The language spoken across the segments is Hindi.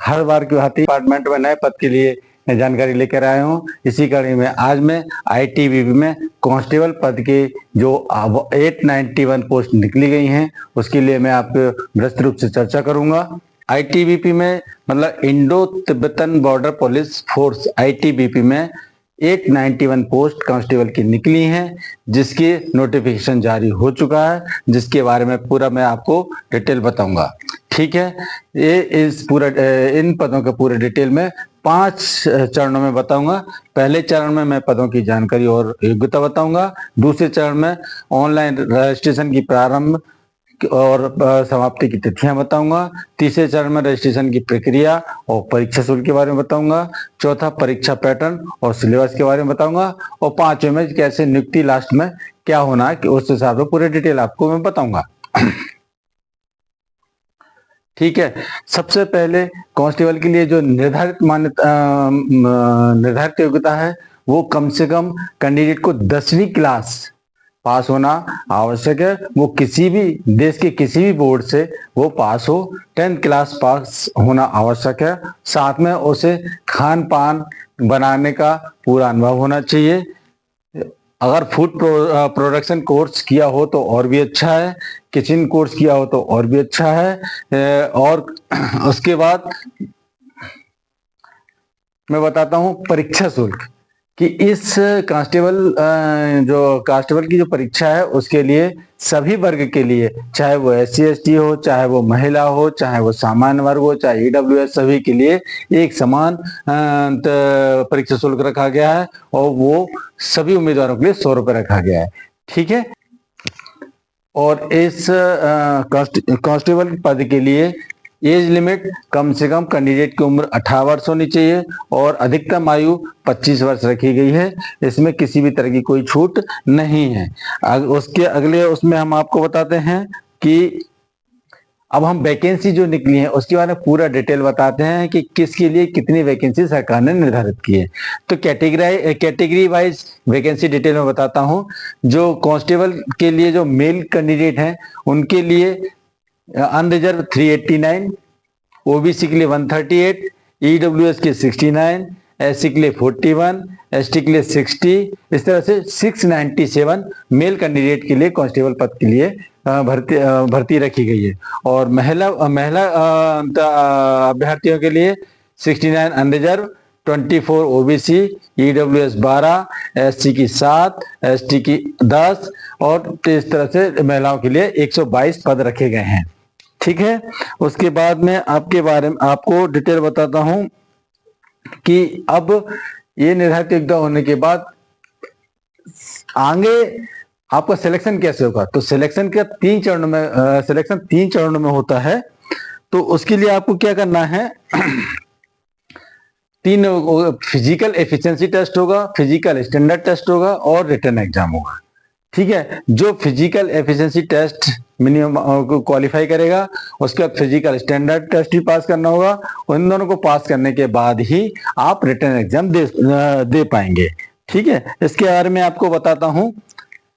हर बार की भांति डिपार्टमेंट में नए पद के लिए मैं जानकारी लेकर आया हूँ। इसी कड़ी में आज मैं आईटीबीपी में कांस्टेबल पद के जो 891 पोस्ट निकली गई हैं उसके लिए मैं आपको विस्तृत रूप से चर्चा करूंगा। आईटीबीपी में मतलब Indo Tibetan border police force ITBP में 891 पोस्ट कांस्टेबल की निकली हैं, जिसकी नोटिफिकेशन जारी हो चुका है, जिसके बारे में पूरा मैं आपको डिटेल बताऊंगा। ठीक है, ये इस पूरा इन पदों के पूरे डिटेल में 5 चरणों में बताऊंगा। पहले चरण में मैं पदों की जानकारी और योग्यता बताऊंगा। दूसरे चरण में ऑनलाइन रजिस्ट्रेशन की प्रारंभ और समाप्ति की तिथियां बताऊंगा। तीसरे चरण में रजिस्ट्रेशन की प्रक्रिया और परीक्षा शुल्क के बारे में बताऊंगा। चौथा परीक्षा पैटर्न और सिलेबस के बारे में बताऊंगा। और पांचवें में कैसे नियुक्ति लास्ट में क्या होना है उस हिसाब से पूरे डिटेल आपको मैं बताऊंगा। ठीक है, सबसे पहले कांस्टेबल के लिए जो निर्धारित योग्यता है वो कम से कम कैंडिडेट को 10वीं क्लास पास होना आवश्यक है। वो किसी भी देश के किसी भी बोर्ड से वो पास हो, 10th क्लास पास होना आवश्यक है। साथ में उसे खान पान बनाने का पूरा अनुभव होना चाहिए। अगर फूड प्रोडक्शन कोर्स किया हो तो और भी अच्छा है, किचन कोर्स किया हो तो और भी अच्छा है। और उसके बाद मैं बताता हूं परीक्षा शुल्क कि इस कांस्टेबल की जो परीक्षा है उसके लिए सभी वर्ग के लिए, चाहे वो SC ST हो, चाहे वो महिला हो, चाहे वो सामान्य वर्ग हो, चाहे EWS, सभी के लिए एक समान परीक्षा शुल्क रखा गया है और वो सभी उम्मीदवारों के लिए 100 रुपये रखा गया है। ठीक है, और इस कांस्टेबल पद के लिए एज लिमिट कम से कम कैंडिडेट की उम्र 18 वर्ष होनी चाहिए और अधिकतम आयु 25 वर्ष रखी गई है। इसमें किसी भी तरह की कोई छूट नहीं है। उसके अगले उसमें हम आपको बताते हैं कि अब हम वैकेंसी जो निकली है उसके बारे में पूरा डिटेल बताते हैं कि किसके लिए कितनी वैकेंसी सरकार ने निर्धारित की है। तो कैटेगरी वाइज वैकेंसी डिटेल में बताता हूं। जो कांस्टेबल के लिए जो मेल कैंडिडेट हैं उनके लिए अनरिजर्व 389, ओबीसी के लिए 138, EWS के 69, SC के लिए 41, ST के लिए 60, इस तरह से 697 मेल कैंडिडेट के लिए कांस्टेबल पद के लिए भर्ती रखी गई है। और महिला अभ्यर्थियों के लिए 69 अनरिजर्व, 24 ओबीसी, EWS 12, SC की 7, ST की 10 और इस तरह से महिलाओं के लिए 122 पद रखे गए हैं। ठीक है, उसके बाद में आपके बारे में आपको डिटेल बताता हूं कि अब ये निर्धारित योग्यता होने के बाद आगे आपका सिलेक्शन कैसे होगा। तो सिलेक्शन का 3 चरणों में होता है। तो उसके लिए आपको क्या करना है, 3 फिजिकल एफिशिएंसी टेस्ट होगा, फिजिकल स्टैंडर्ड टेस्ट होगा और रिटन एग्जाम होगा। ठीक है, जो फिजिकल एफिशिएंसी टेस्ट मिनिमम को क्वालिफाई करेगा उसके बाद फिजिकल स्टैंडर्ड टेस्ट भी पास करना होगा। उन दोनों को पास करने के बाद ही आप रिटन एग्जाम दे पाएंगे। ठीक है, इसके बारे में आपको बताता हूं।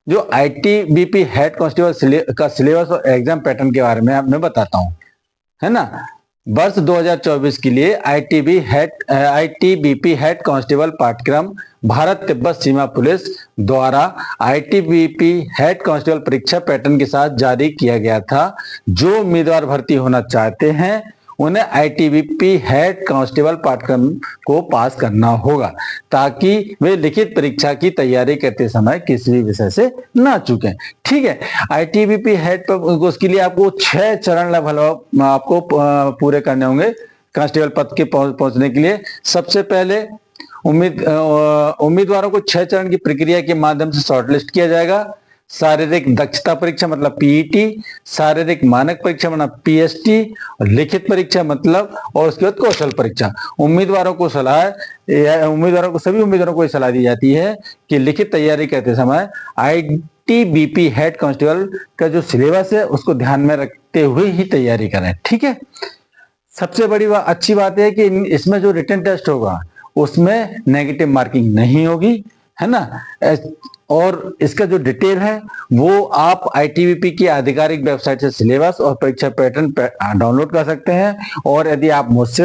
जो आईटीबीपी हेड कांस्टेबल का सिलेबस और एग्जाम पैटर्न के बारे में मैं बताता हूं, है ना। वर्ष 2024 के लिए आईटीबीपी हेड कांस्टेबल पाठ्यक्रम भारत तिब्बत सीमा पुलिस द्वारा आईटीबीपी हेड कांस्टेबल परीक्षा पैटर्न के साथ जारी किया गया था। जो उम्मीदवार भर्ती होना चाहते हैं उन्हें आईटीबीपी हेड कांस्टेबल पाठ्यक्रम को पास करना होगा ताकि वे लिखित परीक्षा की तैयारी करते समय किसी भी विषय से ना चूकें। ठीक है, आईटीबीपी हेड पर उसके लिए आपको 6 चरण आपको पूरे करने होंगे कांस्टेबल पद के पहुंचने के लिए। सबसे पहले उम्मीदवारों को 6 चरण की प्रक्रिया के माध्यम से शॉर्टलिस्ट किया जाएगा। शारीरिक दक्षता परीक्षा मतलब पीईटी, शारीरिक मानक परीक्षा मतलब पीएसटी, लिखित परीक्षा मतलब, और उसके बाद कौशल परीक्षा। सभी उम्मीदवारों को सलाह दी जाती है कि लिखित तैयारी करते समय आईटीबीपी हेड कांस्टेबल का जो सिलेबस है उसको ध्यान में रखते हुए ही तैयारी करें। ठीक है, सबसे बड़ी अच्छी बात है कि इसमें जो रिटन टेस्ट होगा उसमें नेगेटिव मार्किंग नहीं होगी, है ना। और इसका जो डिटेल है वो आप ITBP की आधिकारिक वेबसाइट से सिलेबस और परीक्षा पैटर्न डाउनलोड कर सकते हैं। और यदि आप मुझसे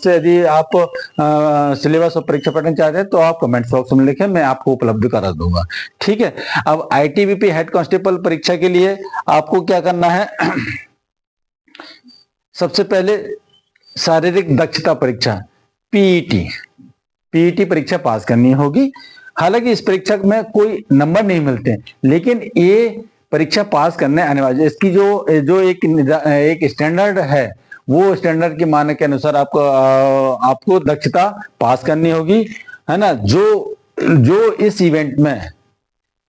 यदि आप सिलेबस और परीक्षा पैटर्न चाहते हैं तो आप कमेंट बॉक्स में लिखें, मैं आपको उपलब्ध करा दूंगा। ठीक है, अब ITBP हेड कांस्टेबल परीक्षा के लिए आपको क्या करना है, सबसे पहले शारीरिक दक्षता परीक्षा पीईटी परीक्षा पास करनी होगी। हालांकि इस परीक्षा में कोई नंबर नहीं मिलते, लेकिन ये परीक्षा पास करने आने वाले, इसकी जो एक स्टैंडर्ड है, वो स्टैंडर्ड के मानक के अनुसार आपको दक्षता पास करनी होगी, है ना। जो इस इवेंट में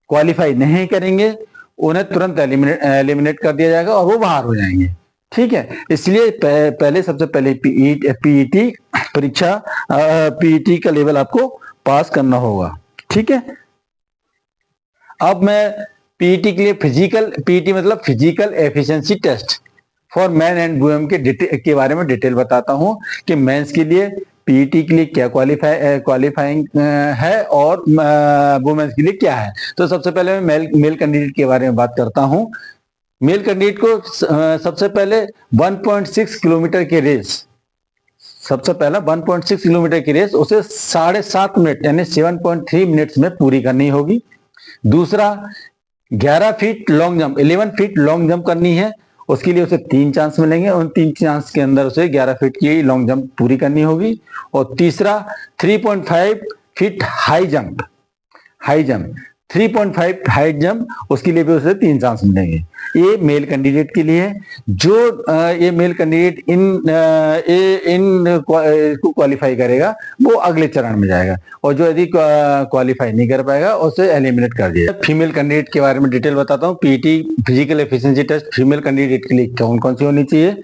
क्वालिफाई नहीं करेंगे उन्हें तुरंत एलिमिनेट कर दिया जाएगा और वो बाहर हो जाएंगे। ठीक है, इसलिए सबसे पहले पीईटी परीक्षा, पीईटी का लेवल आपको पास करना होगा। ठीक है, अब मैं पीईटी के लिए पीईटी मतलब physical efficiency test for man and women के बारे में डिटेल बताता हूं कि मेंस के लिए पीईटी के लिए क्या क्वालिफाइंग है और वुमेन्स के लिए क्या है। तो सबसे पहले मैं मेल कैंडिडेट के बारे में बात करता हूं। मेल कैंडिडेट को सबसे पहले 1.6 किलोमीटर की रेस, सबसे पहला 1.6 किलोमीटर की रेस उसे 7.5 मिनट यानी 7.3 मिनट्स में पूरी करनी होगी। दूसरा 11 feet long jump, 11 feet long jump करनी है, उसके लिए उसे 3 चांस मिलेंगे, उन 3 चांस के अंदर उसे 11 फीट की लॉन्ग जंप पूरी करनी होगी। और तीसरा 3.5 feet high jump 3.5 high jump, उसके लिए भी उसे 3 चांस मिलेंगे। ये मेल कैंडिडेट के लिए है। जो ये मेल कैंडिडेट इन को क्वालिफाई करेगा वो अगले चरण में जाएगा, और जो यदि क्वालिफाई नहीं कर पाएगा उसे एलिमिनेट कर दिया। फीमेल कैंडिडेट के बारे में डिटेल बताता हूँ। PET physical efficiency test female candidate के लिए कौन कौन सी होनी चाहिए।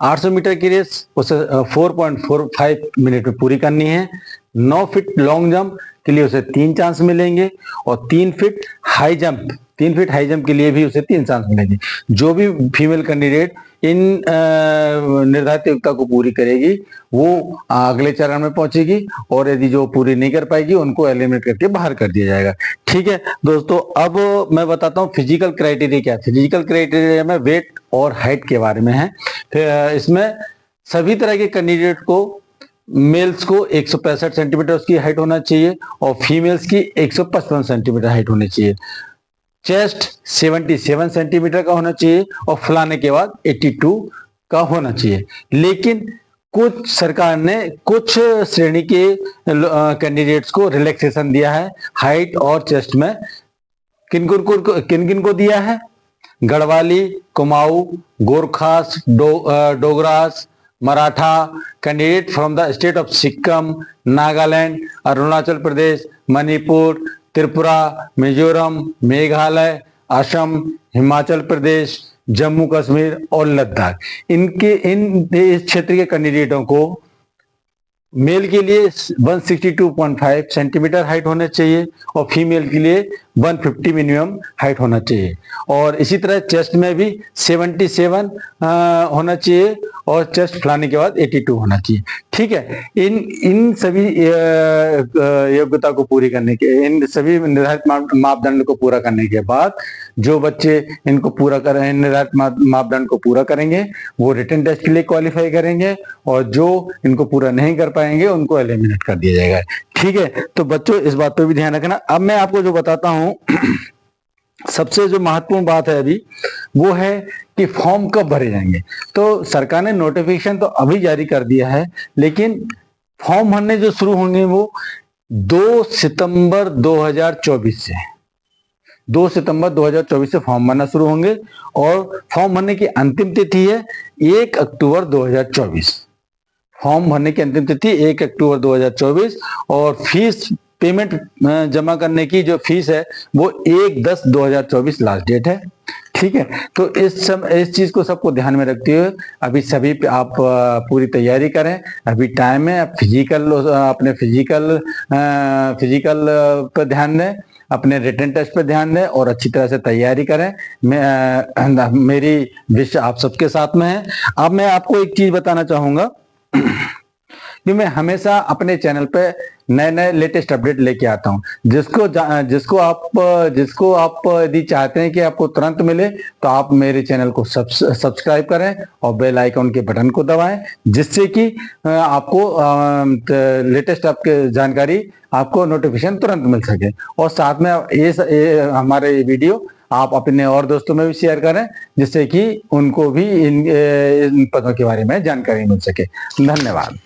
800 मीटर की रेस उसे 4.45 मिनट में पूरी करनी है। 9 फीट लॉन्ग जंप के लिए उसे 3 चांस मिलेंगे, और 3 फीट हाई जंप के लिए भी उसे 3 चांस मिलेंगे। जो भी फीमेल कैंडिडेट इन निर्धारित योग्यता को पूरी करेगी वो अगले चरण में पहुंचेगी, और यदि जो पूरी नहीं कर पाएगी उनको एलिमिनेट करके बाहर कर दिया जाएगा। ठीक है दोस्तों, अब मैं बताता हूँ फिजिकल क्राइटेरिया क्या है। फिजिकल क्राइटेरिया में वेट और हाइट के बारे में है। इसमें सभी तरह के कैंडिडेट को, मेल्स को 165 सेंटीमीटर उसकी हाइट होना चाहिए, और फीमेल्स की 155 सेंटीमीटर हाइट होनी चाहिए। चेस्ट 77 सेंटीमीटर का होना चाहिए, और फुलाने के बाद 82 का होना चाहिए। लेकिन कुछ सरकार ने कुछ श्रेणी के कैंडिडेट्स को रिलैक्सेशन दिया है हाइट और चेस्ट में। किन किन को दिया है? Garhwali, Kumaon, Gorkhas, Dogras, Maratha candidate from the state of Sikkim, Nagaland, Arunachal Pradesh, Manipur, Tripura, Mizoram, Meghalaya, Assam, Himachal Pradesh, Jammu Kashmir और लद्दाख। इन इस क्षेत्र के कैंडिडेटों को मेल के लिए 162.5 सेंटीमीटर हाइट होना चाहिए, और फीमेल के लिए 150 मिनिमम हाइट होना चाहिए। और इसी तरह चेस्ट में भी 77 होना चाहिए, और चेस्ट फैलाने के बाद 82 होना चाहिए। ठीक है, इन सभी योग्यता को पूरी करने के, इन सभी निर्धारित मापदंड को पूरा करने के बाद जो बच्चे इनको पूरा करें, निर्धारित मापदंड को पूरा करेंगे, वो रिटन टेस्ट के लिए क्वालिफाई करेंगे, और जो इनको पूरा नहीं कर पाएंगे उनको एलिमिनेट कर दिया जाएगा। ठीक है, तो बच्चों इस बात पर भी ध्यान रखना। अब मैं आपको जो बताता हूं सबसे जो महत्वपूर्ण बात है अभी, वो है कि फॉर्म कब भरे जाएंगे। तो सरकार ने नोटिफिकेशन तो अभी जारी कर दिया है, लेकिन फॉर्म भरने जो शुरू होंगे वो 2 सितंबर 2024 से 2 सितंबर 2024 से फॉर्म भरना शुरू होंगे, और फॉर्म भरने की अंतिम तिथि है 1 अक्टूबर 2024। फॉर्म भरने की अंतिम तिथि 1 अक्टूबर 2024, और फीस पेमेंट जमा करने की जो फीस है वो 1/10/2024 लास्ट डेट है। ठीक है, तो इस चीज को सबको ध्यान में रखते हुए अभी सभी पे आप पूरी तैयारी करें। अभी टाइम है, अपने फिजिकल पर ध्यान दें, अपने रिटन टेस्ट पर ध्यान दें, और अच्छी तरह से तैयारी करें। मेरी विश आप सबके साथ में है। अब मैं आपको एक चीज बताना चाहूंगा कि मैं हमेशा अपने चैनल पे नए नए लेटेस्ट अपडेट लेके आता हूँ। जिसको आप यदि चाहते हैं कि आपको तुरंत मिले तो आप मेरे चैनल को सब्सक्राइब करें और बेल आइकन के बटन को दबाएं, जिससे कि आपको लेटेस्ट आपके जानकारी आपको नोटिफिकेशन तुरंत मिल सके। और साथ में ये हमारे वीडियो आप अपने और दोस्तों में भी शेयर करें, जिससे कि उनको भी इन पदों के बारे में जानकारी मिल सके। धन्यवाद।